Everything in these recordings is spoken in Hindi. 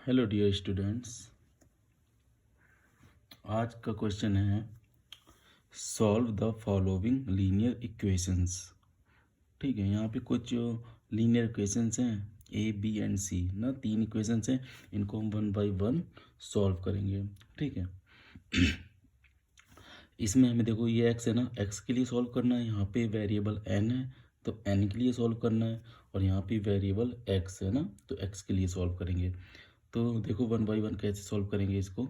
हेलो डियर स्टूडेंट्स, आज का क्वेश्चन है solve the following linear equations. ठीक है, यहाँ पे कुछ लीनियर इक्वेशंस हैं ए बी एंड सी ना, तीन इक्वेशंस हैं। इनको हम वन बाय वन सॉल्व करेंगे। ठीक है, इसमें हमें देखो ये एक्स है ना, एक्स के लिए सॉल्व करना है। यहाँ पे वेरिएबल एन है तो एन के लिए सॉल्व करना है, और यहाँ पे वेरिएबल एक्स है ना, तो एक्स के लिए सॉल्व करेंगे। तो देखो वन बाय वन कैसे सॉल्व करेंगे इसको।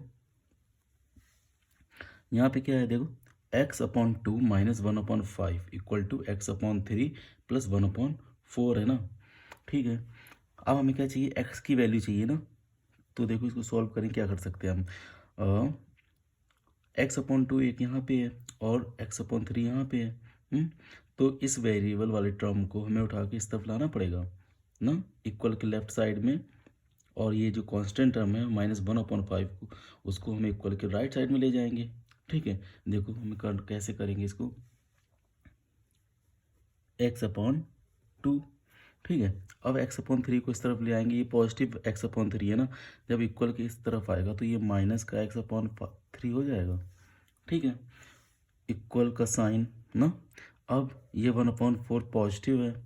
यहाँ पे क्या है देखो, x/2 - 1/5 इक्वल टू x/3 + 1/4 है ना। ठीक है, अब हमें क्या चाहिए, x की वैल्यू चाहिए ना। तो देखो इसको सॉल्व करें, क्या कर सकते हैं हम। x/2 एक यहाँ पे है और x/3 यहाँ पे है। तो इस वेरिएबल वाले टर्म को हमें उठा के इस तरफ लाना पड़ेगा ना, इक्वल के लेफ्ट साइड में। और ये जो कांस्टेंट टर्म है -1/5 को, उसको हम इक्वल के राइट साइड में ले जाएंगे। ठीक है, देखो हमें कैसे करेंगे इसको, x/2। ठीक है, अब x/3 को इस तरफ ले आएंगे, ये पॉजिटिव x/3 है ना, जब इक्वल के इस तरफ आएगा तो ये माइनस का x/3 हो जाएगा। ठीक है, इक्वल का साइन ना। अब ये 1/4 पॉजिटिव है,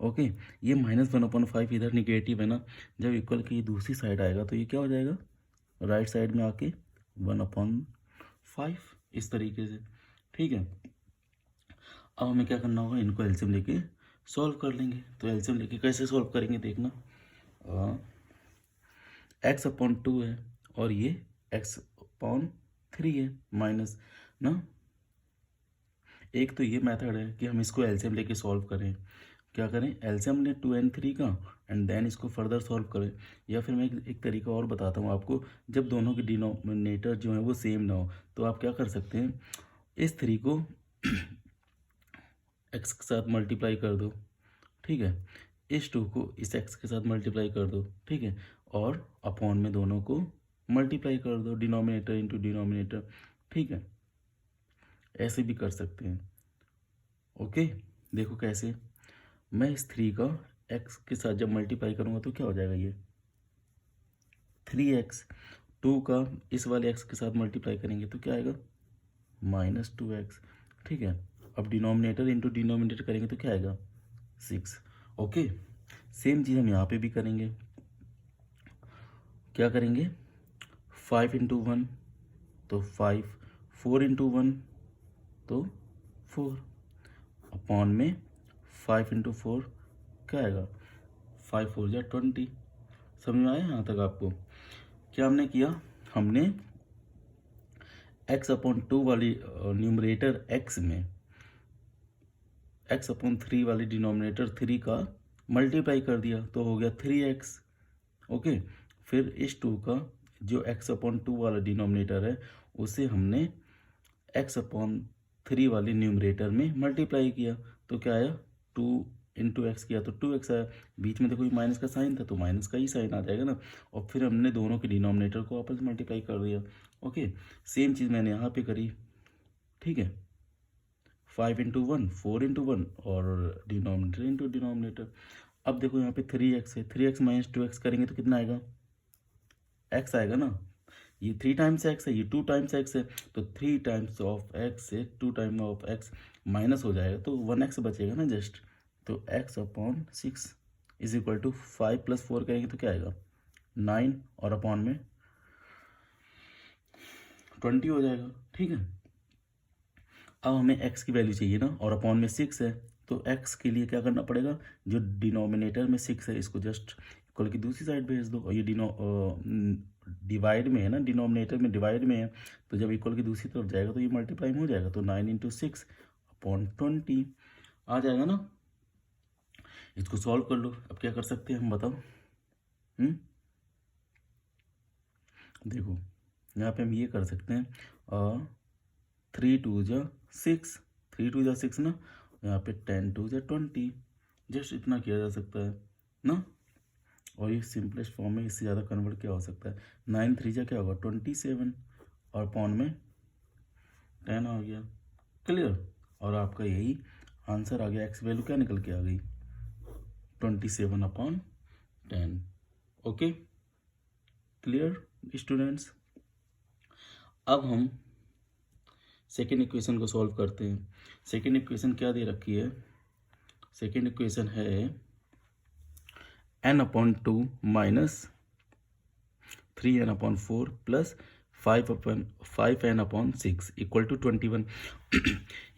ओके। ये -1/5 इधर निगेटिव है ना, जब इक्वल की दूसरी साइड आएगा तो ये क्या हो जाएगा, राइट साइड में आके 1/5 इस तरीके से। ठीक है, अब हमें क्या करना होगा, इनको एलसीएम लेके सॉल्व कर लेंगे। तो एलसीएम लेके कैसे सॉल्व करेंगे देखना, x/2 है और ये x/3 है माइनस ना। एक तो ये मेथड है कि हम इसको एलसीएम लेके सॉल्व करें। क्या करें, एलसीएम लें 2 and 3 का एंड देन इसको फर्दर सॉल्व करें। या फिर मैं एक तरीका और बताता हूँ आपको, जब दोनों के डिनोमिनेटर जो है वो सेम ना हो तो आप क्या कर सकते हैं, इस 3 को x के साथ मल्टीप्लाई कर दो। ठीक है, इस 2 को इस x के साथ मल्टीप्लाई कर दो। ठीक है, और अपॉन में दोनों को मल्टीप्लाई कर दो, डिनोमिनेटर इंटू डिनोमिनेटर। ठीक है, ऐसे भी कर सकते हैं। ओके, देखो कैसे, मैं इस 3 का x के साथ जब मल्टीप्लाई करूँगा तो क्या हो जाएगा, ये 3x। 2 का इस वाले x के साथ मल्टीप्लाई करेंगे तो क्या आएगा, -2x। ठीक है, अब डिनोमिनेटर इंटू डिनोमिनेटर करेंगे तो क्या आएगा, 6। ओके, सेम चीज़ हम यहाँ पे भी करेंगे। क्या करेंगे, 5 × 1 तो 5, 4 × 1 तो 4, अपॉन में 5 × 4 क्या आएगा, 5 4 जा 20। समझ में आया यहाँ तक आपको। क्या हमने किया, हमने x/2 वाली न्यूमरेटर x में x/3 वाली डिनोमिनेटर 3 का मल्टीप्लाई कर दिया तो हो गया 3x। ओके, फिर इस 2 का जो x/2 वाला डिनोमिनेटर है उसे हमने x/3 वाले न्यूमरेटर में मल्टीप्लाई किया तो क्या आया, 2 × x किया तो 2x आया। बीच में देखो ये माइनस का साइन था तो माइनस का ही साइन आ जाएगा ना। और फिर हमने दोनों के डिनोमिनेटर को आपस में मल्टीप्लाई कर दिया। ओके, सेम चीज़ मैंने यहाँ पे करी। ठीक है, 5 × 1 4 × 1 और डिनोमिनेटर इंटू डिनोमिनेटर। अब देखो यहाँ पे 3x है, 3x - 2x करेंगे तो कितना आएगा, x आएगा ना। ये 3 टाइम्स x है, ये 2 टाइम्स x है, तो 3 टाइम्स ऑफ x से 2 टाइम ऑफ x माइनस हो जाएगा तो 1x बचेगा ना जस्ट। तो x/6 इज इक्वल टू 5 + 4 करेंगे तो क्या आएगा, 9 और अपॉन में 20 हो जाएगा। ठीक है, अब हमें x की वैल्यू चाहिए ना, और अपॉन में 6 है तो x के लिए क्या करना पड़ेगा, जो डिनोमिनेटर में 6 है इसको जस्ट इक्वल की दूसरी साइड भेज दो। और ये डिवाइड में है ना, डिनोमिनेटर में डिवाइड में है, तो जब इक्वल की दूसरी तरफ जाएगा तो ये मल्टीप्लाई में हो जाएगा। तो 9 × 6 अपॉन 20 आ जाएगा ना। इसको सॉल्व कर लो। अब क्या कर सकते हैं हम, बताओ। देखो यहाँ पे हम ये कर सकते हैं, 3 2 जा 6, 3 2 जा 6 ना, यहाँ पे 10 2 जा 20, जस्ट इतना किया जा सकता है ना। और ये सिंपलेस्ट फॉर्म में इससे ज़्यादा कन्वर्ट क्या हो सकता है, 9 3 जा क्या होगा 27 और पॉन में 10 आ गया। क्लियर, और आपका यही आंसर आ गया। एक्स वैल्यू क्या निकल के आ गई, 27/10। ओके। Clear students? अब हम सेकेंड इक्वेशन को सॉल्व करते हैं। सेकेंड इक्वेशन क्या दे रखी है? सेकेंड इक्वेशन है n/2 minus 3n/4 plus 5n/6 equal to 21।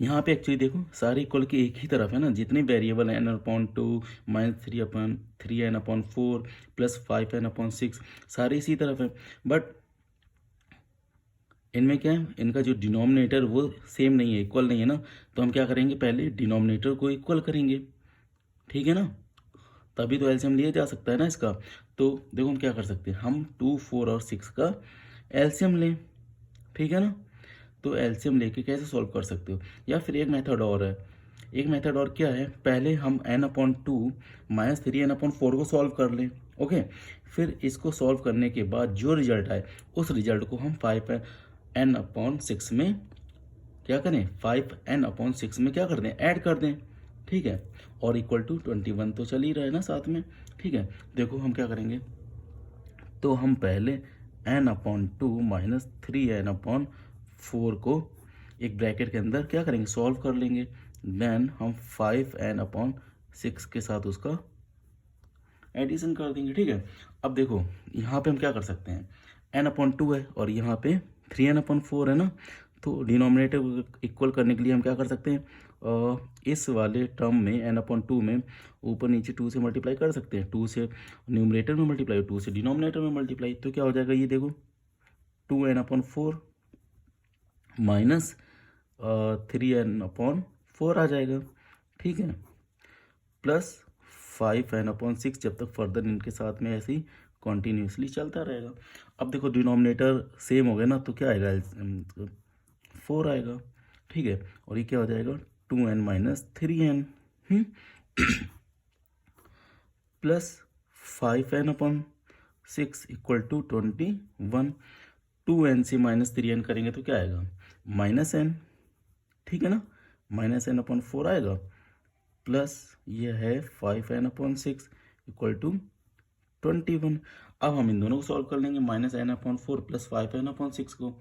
यहाँ पे एक्चुअली देखो सारे इक्वल की एक ही तरफ है ना, जितने वेरिएबल हैं n/2 minus 3n/4 plus 5n/6 सारे इसी तरफ है। बट इनमें क्या है, इनका जो डिनोमिनेटर वो सेम नहीं है, इक्वल नहीं है ना, तो हम क्या करेंगे, पहले डिनोमिनेटर को इक्वल करेंगे, ठीक है ना, तभी तो एलसीएम लिया जा सकता है ना इसका। तो देखो हम क्या कर सकते हैं, हम 2, 4 और 6 का एलसीएम लें, ठीक है ना। तो एलसीएम लेके कैसे सॉल्व कर सकते हो, या फिर एक मेथड और है, एक मेथड और क्या है, पहले हम n/2 माइनस 3n/4 को सॉल्व कर लें, ओके। फिर इसको सॉल्व करने के बाद जो रिजल्ट आए उस रिजल्ट को हम 5n/6 में क्या करें, 5n/6 में क्या कर दें, ऐड कर दें, ठीक है। और इक्वल टू 21 तो चल ही रहा है ना साथ में, ठीक है। देखो हम क्या करेंगे, तो हम पहले n/2 माइनस 3n/4 को एक ब्रैकेट के अंदर क्या करेंगे, सॉल्व कर लेंगे। देन हम 5n/6 के साथ उसका एडिशन कर देंगे, ठीक है। अब देखो यहाँ पे हम क्या कर सकते हैं, n/2 है और यहाँ पे 3n/4 है ना, तो डिनोमिनेटर इक्वल करने के लिए हम क्या कर सकते हैं, इस वाले टर्म में n/2 में ऊपर नीचे 2 से मल्टीप्लाई कर सकते हैं, 2 से न्यूमरेटर में मल्टीप्लाई, 2 से डिनोमिनेटर में मल्टीप्लाई, तो क्या हो जाएगा, ये देखो 2n/4 माइनस 3n/4 आ जाएगा, ठीक है, प्लस 5n/6 जब तक फर्दर इनके साथ में ऐसे ही कॉन्टीन्यूसली चलता रहेगा। अब देखो डिनोमिनेटर सेम हो गया ना, तो क्या आएगा, 4 आएगा, ठीक है, और ये क्या हो जाएगा 2n minus 3n plus 5n/6 equal to 21। 2n से माइनस 3n करेंगे तो क्या आएगा, -n, ठीक है ना, -n/4 आएगा, प्लस ये है 5n/6 इक्वल टू 21। अब हम इन दोनों को सॉल्व कर लेंगे, -n/4 प्लस 5n/6 को।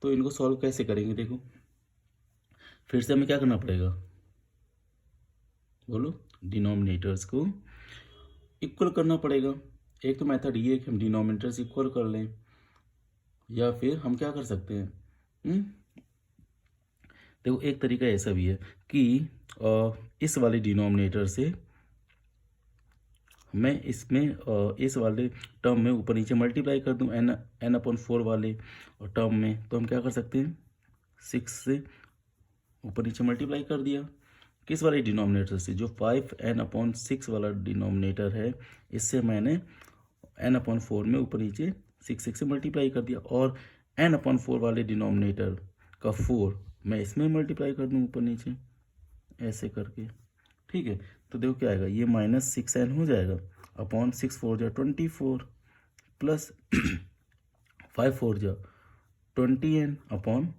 तो इनको सॉल्व कैसे करेंगे, देखो फिर से हमें क्या करना पड़ेगा, बोलो, डिनोमिनेटर्स को इक्वल करना पड़ेगा। एक तो मेथड ये है कि हम डिनोमिनेटर्स इक्वल कर लें, या फिर हम क्या कर सकते हैं, देखो एक तरीका ऐसा भी है कि इस वाले डिनोमिनेटर से मैं इसमें इस वाले टर्म में ऊपर नीचे मल्टीप्लाई कर दूं n/4 वाले टर्म में, तो हम क्या कर सकते हैं, 6 से ऊपर नीचे मल्टीप्लाई कर दिया, किस वाले डिनोमिनेटर से, जो 5n/6 वाला डिनोमिनेटर है, इससे मैंने n/4 में ऊपर नीचे 6 से मल्टीप्लाई कर दिया, और n/4 वाले डिनोमिनेटर का 4 मैं इसमें मल्टीप्लाई कर दूं ऊपर नीचे ऐसे करके, ठीक है। तो देखो क्या आएगा, ये -6n हो जाएगा अपॉन 6 4 जा 24 प्लस 5 4 जा 20n अपॉन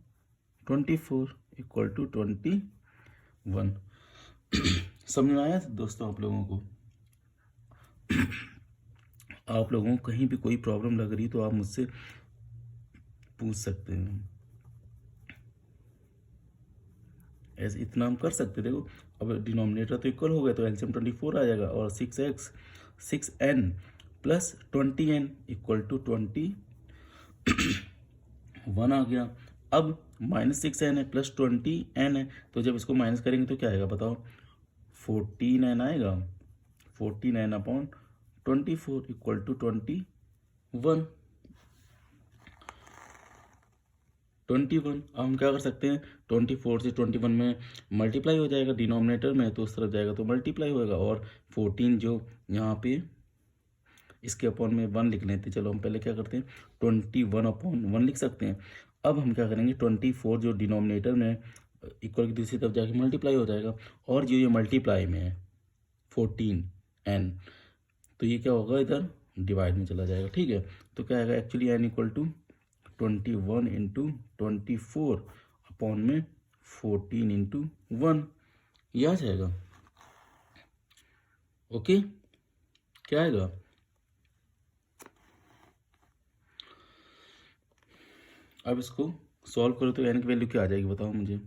24 इक्वल टू 21। समझ में आया दोस्तों आप लोगों को? आप लोगों को कहीं भी कोई प्रॉब्लम लग रही तो आप मुझसे पूछ सकते हैं, ऐसे इतना हम कर सकते। देखो अब डिनोमिनेटर तो इक्वल हो गया, तो एलसीएम 24 आ जाएगा, और 6n plus 20n equal to 21 आ गया। अब -6n है प्लस 20n है, तो जब इसको माइनस करेंगे तो क्या आएगा बताओ, 14n आएगा, 14n/24 इक्वल टू 21। अब हम क्या कर सकते हैं, 24 से 21 में मल्टीप्लाई हो जाएगा डिनोमिनेटर में, तो उस तरफ जाएगा तो मल्टीप्लाई होएगा, और 14 जो यहाँ पे इसके अपॉन में 1 लिख लेते हैं। चलो हम पहले क्या करते हैं, 21/1 लिख सकते हैं। अब हम क्या करेंगे, 24 जो डिनोमिनेटर में इक्वल की दूसरी तरफ जाके मल्टीप्लाई हो जाएगा, और जो ये मल्टीप्लाई में है 14n, तो ये क्या होगा, इधर डिवाइड में चला जाएगा, ठीक है। तो क्या आएगा, actually n equal to 21 into 24 upon में 14 इंटू 1, ये आ जाएगा, ओके। क्या आएगा, अब इसको सॉल्व करो तो एन की वैल्यू क्या आ जाएगी बताओ मुझे।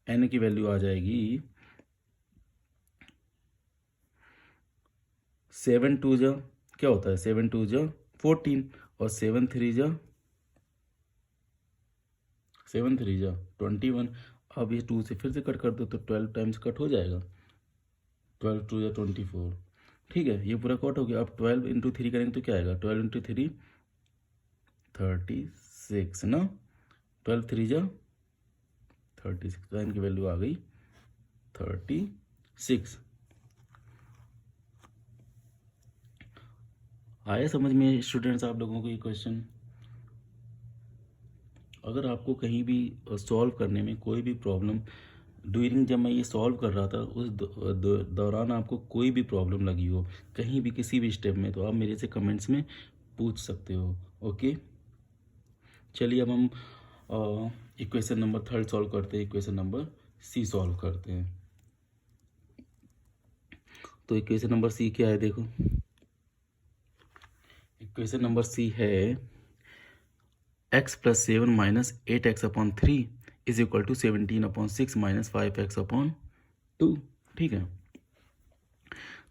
एन की वैल्यू आ जाएगी 7 2 जा क्या होता है 7 2 जा 14 और 7 3 जा 21। अब ये 2 से फिर से कट कर दो तो 12 टाइम्स कट हो जाएगा, 12 2 जा 24। ठीक है, ये पूरा कट हो गया। अब 12 इंटू 3 करेंगे तो क्या आएगा, 12 इंटू 3 36 ना, 12 3 जा 36, तो इनकी वैल्यू आ गई 36। आया समझ में स्टूडेंट्स आप लोगों को ये क्वेश्चन? अगर आपको कहीं भी सॉल्व करने में कोई भी प्रॉब्लम ड्यूरिंग जब मैं ये सॉल्व कर रहा था उस दौरान आपको कोई भी प्रॉब्लम लगी हो कहीं भी किसी भी स्टेप में, तो आप मेरे से कमेंट्स में पूछ सकते हो। ओके, चलिए अब हम इक्वेशन नंबर 3 सॉल्व करते हैं, इक्वेशन नंबर सी सॉल्व करते हैं। तो इक्वेशन नंबर सी क्या है देखो, इक्वेशन नंबर सी है x + 7 - 8x/3 = 17/6 - 5x/2। ठीक है,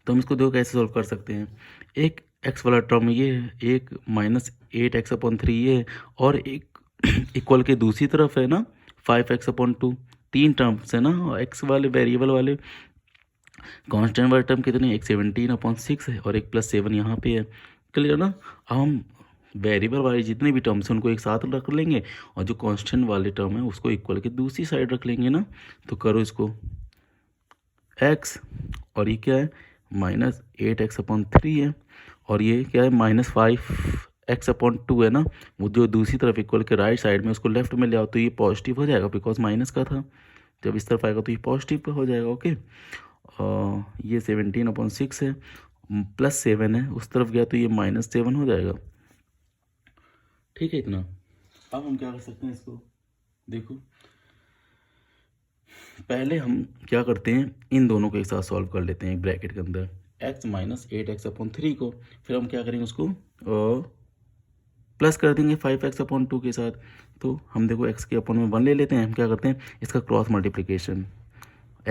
तो हम इसको देखो कैसे सॉल्व कर सकते हैं। एक x वाला टर्म ये है, एक -8x/3 ये है, और एक इक्वल के दूसरी तरफ है ना 5x/2। तीन टर्म्स है ना, x वाले वेरिएबल वाले। कांस्टेंट वाले टर्म कितने, एक 17/6 है और एक +7 यहाँ पे है। क्लियर ना। अब हम वेरिएबल वाले जितने भी टर्म्स हैं उनको एक साथ रख लेंगे और जो कांस्टेंट वाले टर्म है उसको इक्वल के दूसरी साइड रख लेंगे ना। तो करो इसको, x और ये क्या है -8x/3 है, और ये क्या है -5x/2 है ना। वो जो दूसरी तरफ इक्वल के राइट साइड में उसको लेफ्ट में ले आओ तो ये पॉजिटिव हो जाएगा, बिकॉज माइनस का था। जब इस तरफ आएगा तो ये पॉजिटिव पे हो जाएगा। ओके, ये 17/6 है, +7 है, उस तरफ गया तो ये -7 हो जाएगा। ठीक है इतना। अब हम क्या कर सकते हैं इसको देखो, पहले हम क्या करते हैं, इन दोनों को एक साथ सॉल्व कर लेते हैं एक ब्रैकेट के अंदर, x - 8x/3 को। फिर हम क्या करेंगे उसको प्लस कर देंगे 5x/2 के साथ। तो हम देखो x के अपन में 1 ले लेते हैं। हम क्या करते हैं इसका क्रॉस मल्टीप्लिकेशन,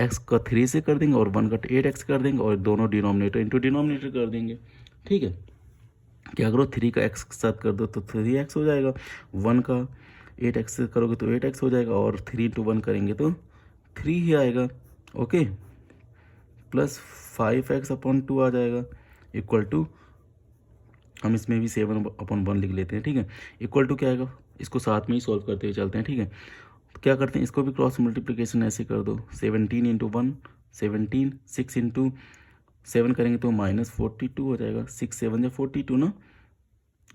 x का 3 से कर देंगे और 1 का 8x कर देंगे और दोनों डिनोमिनेटर इंटू डिनोमिनेटर कर देंगे। ठीक है, क्या करो 3 का x के साथ कर दो तो 3x हो जाएगा, 1 का 8x से करोगे तो 8x हो जाएगा, और 3 × 1 करेंगे तो 3 ही आएगा। ओके, प्लस 5x/2 आ जाएगा, इक्वल टू, हम इसमें भी 7/1 लिख लेते हैं। ठीक है, इक्वल टू क्या आएगा, इसको साथ में ही सॉल्व करते हुए चलते हैं। ठीक है, तो क्या करते हैं इसको भी क्रॉस मल्टीप्लिकेशन ऐसे कर दो, 17 × 1 17, 6 × 7 करेंगे तो -42 हो जाएगा, 6 7 = 42 ना,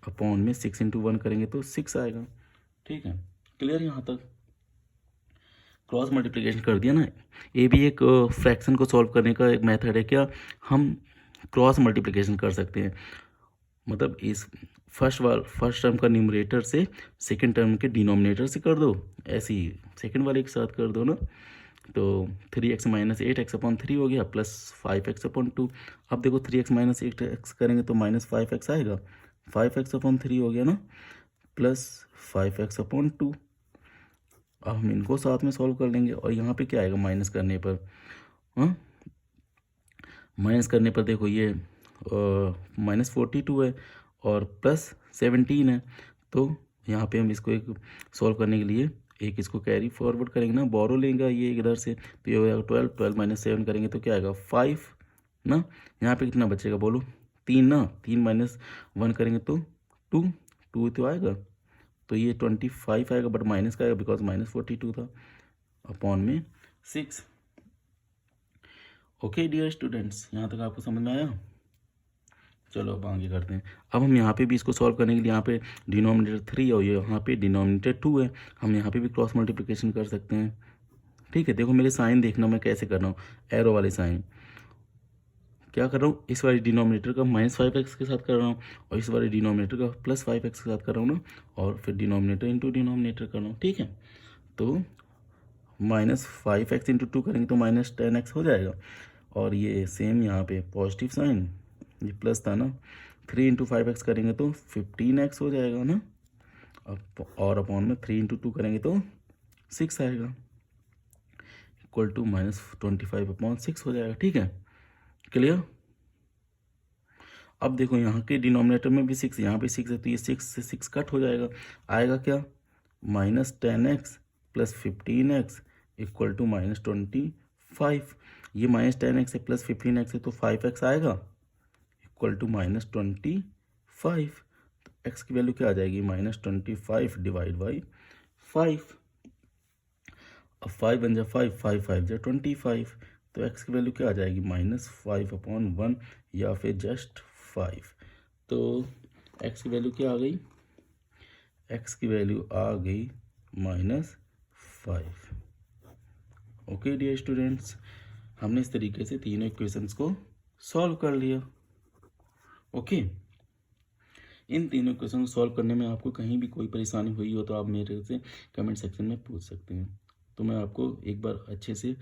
अपॉन में 6 × 1 करेंगे तो 6 आएगा। ठीक है, क्लियर यहाँ तक। क्रॉस मल्टीप्लिकेशन कर दिया ना। ये भी एक फ्रैक्शन को सॉल्व करने का एक मेथड है। क्या हम क्रॉस मल्टीप्लिकेशन कर सकते हैं, मतलब इस फर्स्ट टर्म का न्यूमरेटर से सेकंड टर्म के डिनोमिनेटर से कर दो, ऐसे ही सेकंड वाले के साथ कर दो ना। तो 3x - 8x/3 हो गया, प्लस 5x/2। अब देखो 3x - 8x करेंगे तो -5x आएगा, 5x/3 हो गया ना, प्लस 5x/2। अब हम इनको साथ में सॉल्व कर लेंगे, और यहाँ पे क्या आएगा माइनस करने पर, हाँ माइनस करने पर देखो ये -42 है और +17 है। तो यहाँ पे हम इसको एक सॉल्व करने के लिए एक इसको कैरी फॉरवर्ड करेंगे ना, बोरो लेंगे ये इधर से, तो ये हो जाएगा 12 - 7 करेंगे तो क्या आएगा 5 ना। यहाँ पे कितना बचेगा बोलो, 3 ना, 3 - 1 करेंगे तो 2 तो आएगा, तो ये 25 आएगा, बट माइनस का आएगा बिकॉज -42 था, अपॉन में 6। ओके डियर स्टूडेंट्स, यहाँ तक आपको समझ में आया। चलो अब आगे करते हैं। अब हम यहाँ पे भी इसको सॉल्व करने के लिए यहाँ पे डिनोमिनेटर 3 और यहाँ पे डिनोमिनेटर 2 है, हम यहाँ पे भी क्रॉस मल्टीप्लिकेशन कर सकते हैं। ठीक है, देखो मेरे साइन देखना मैं कैसे कर रहा हूँ, एरो वाले साइन क्या कर रहा हूँ, इस वाले डिनोमिनेटर का -5x के साथ कर रहा हूँ और इस वाले डिनोमिनेटर का +5x के साथ कर रहा हूँ ना, और फिर डिनोमिनेटर इंटू डिनोमिनेटर कर रहा हूँ। ठीक है, तो -5x × 2 करेंगे तो -10x हो जाएगा, और ये सेम यहाँ पे पॉजिटिव साइन, ये प्लस था ना, 3 × 5x करेंगे तो 15x हो जाएगा ना, और अपॉन में 3 इंटू 2 करेंगे तो 6 आएगा, इक्वल टू -25/6 हो जाएगा। ठीक है, क्लियर। अब देखो यहाँ के डिनोमिनेटर में भी 6, यहाँ भी 6 है, तो ये 6 से 6 कट हो जाएगा, आएगा क्या -10x + 15x इक्वल टू -25। ये -10x है + 15x है तो 5x आएगा, इक्वल टू -25। तो x की वैल्यू क्या आ जाएगी -25 डिवाइड बाई 5। अब 5 बन जाए 5, 5 5 जा 25, तो x की वैल्यू क्या आ जाएगी -5/1 या फिर जस्ट 5। तो x की वैल्यू क्या आ गई, x की वैल्यू आ गई -5। ओके डियर स्टूडेंट्स, हमने इस तरीके से तीनों इक्वेशंस को सॉल्व कर लिया। ओके, इन तीनों इक्वेशन को सॉल्व करने में आपको कहीं भी कोई परेशानी हुई हो तो आप मेरे से कमेंट सेक्शन में पूछ सकते हैं, तो मैं आपको एक बार अच्छे से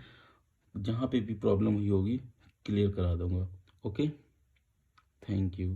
जहाँ पे भी प्रॉब्लम हुई होगी क्लियर करा दूंगा। Okay, thank you.